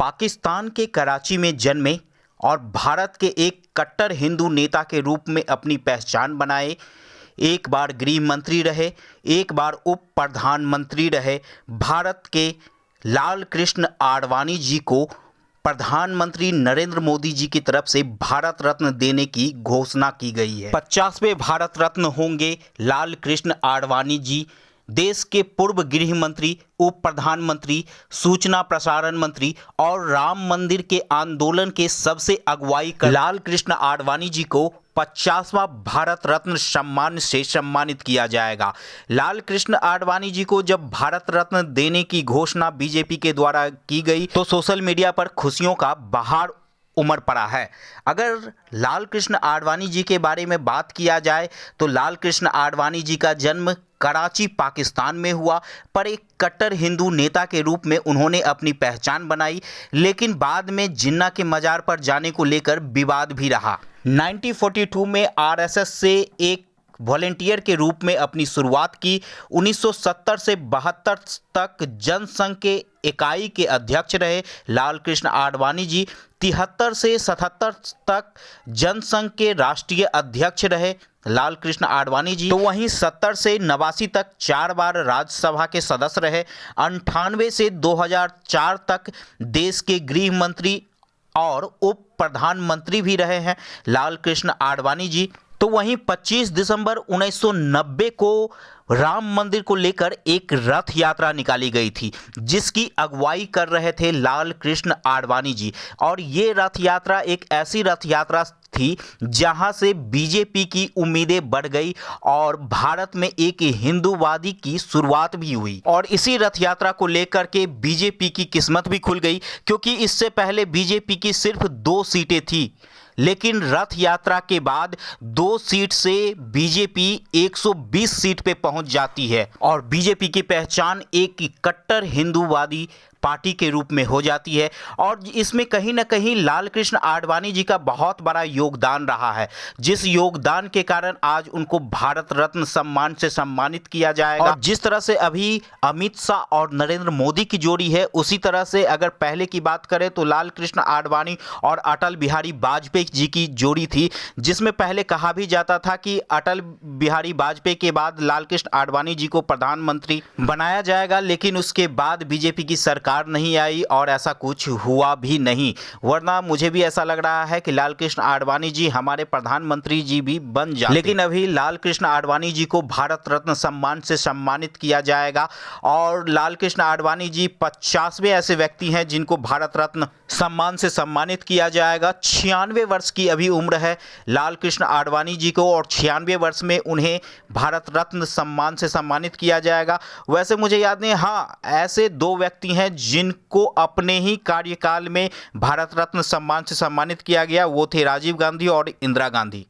पाकिस्तान के कराची में जन्मे और भारत के एक कट्टर हिंदू नेता के रूप में अपनी पहचान बनाए, एक बार गृह मंत्री रहे, एक बार उप प्रधानमंत्री रहे, भारत के लाल कृष्ण आडवाणी जी को प्रधानमंत्री नरेंद्र मोदी जी की तरफ से भारत रत्न देने की घोषणा की गई है। 50वें भारत रत्न होंगे लाल कृष्ण आडवाणी जी। देश के पूर्व गृह मंत्री, उप प्रधानमंत्री, सूचना प्रसारण मंत्री और राम मंदिर के आंदोलन के सबसे अगुवाई कर लाल कृष्ण आडवाणी जी को 50वां भारत रत्न सम्मान से सम्मानित किया जाएगा। लाल कृष्ण आडवाणी जी को जब भारत रत्न देने की घोषणा बीजेपी के द्वारा की गई तो सोशल मीडिया पर खुशियों का बहार उमड़ पड़ा है। अगर लाल कृष्ण आडवाणी जी के बारे में बात किया जाए तो लाल कृष्ण आडवाणी जी का जन्म कराची, पाकिस्तान में हुआ, पर एक कट्टर हिंदू नेता के रूप में उन्होंने अपनी पहचान बनाई, लेकिन बाद में जिन्ना के मजार पर जाने को लेकर विवाद भी रहा। 1942 में आरएसएस से एक वॉलेंटियर के रूप में अपनी शुरुआत की। 1970 से 72 तक जनसंघ के इकाई के अध्यक्ष रहे लाल कृष्ण आडवाणी जी। 73 से 77 तक जनसंघ के राष्ट्रीय अध्यक्ष रहे लाल कृष्ण आडवाणी जी। तो वहीं 70 से 89 तक 4 बार राज्यसभा के सदस्य रहे। 98 से 2004 तक देश के गृह मंत्री और उप प्रधानमंत्री भी रहे हैं लाल कृष्ण आडवाणी जी। तो वहीं 25 दिसंबर 1990 को राम मंदिर को लेकर एक रथ यात्रा निकाली गई थी, जिसकी अगुवाई कर रहे थे लाल कृष्ण आडवाणी जी। और ये रथ यात्रा एक ऐसी रथ यात्रा थी जहां से बीजेपी की उम्मीदें बढ़ गई और भारत में एक हिंदूवादी की शुरुआत भी हुई। और इसी रथ यात्रा को लेकर के बीजेपी की किस्मत भी खुल गई, क्योंकि इससे पहले बीजेपी की सिर्फ 2 सीटें थी, लेकिन रथ यात्रा के बाद 2 सीट से बीजेपी 120 सीट पे पहुंच जाती है और बीजेपी की पहचान एक कट्टर हिंदूवादी पार्टी के रूप में हो जाती है। और इसमें कहीं ना कहीं लाल कृष्ण आडवाणी जी का बहुत बड़ा योगदान रहा है, जिस योगदान के कारण आज उनको भारत रत्न सम्मान से सम्मानित किया जाएगा। और जिस तरह से अभी अमित शाह और नरेंद्र मोदी की जोड़ी है, उसी तरह से अगर पहले की बात करें तो लाल कृष्ण आडवाणी और अटल बिहारी वाजपेयी जी की जोड़ी थी, जिसमें पहले कहा भी जाता था कि अटल बिहारी वाजपेयी के बाद लाल कृष्ण आडवाणी जी को प्रधानमंत्री बनाया जाएगा, लेकिन उसके बाद बीजेपी की सरकार नहीं आई और ऐसा कुछ हुआ भी नहीं। वरना मुझे भी ऐसा लग रहा है कि लाल कृष्ण आडवाणी जी हमारे प्रधानमंत्री जी भी बन जाते। लेकिन अभी लाल कृष्ण आडवाणी जी को भारत रत्न सम्मान से सम्मानित किया जाएगा और लाल कृष्ण आडवाणी जी 50वें ऐसे व्यक्ति हैं जिनको भारत रत्न सम्मान से सम्मानित किया जाएगा। 96 वर्ष की अभी उम्र है लाल कृष्ण आडवाणी जी को और 96वें वर्ष में उन्हें भारत रत्न सम्मान से सम्मानित किया जाएगा। वैसे मुझे याद नहीं, हाँ, ऐसे 2 व्यक्ति हैं जिनको अपने ही कार्यकाल में भारत रत्न सम्मान से सम्मानित किया गया, वो थे राजीव गांधी और इंदिरा गांधी।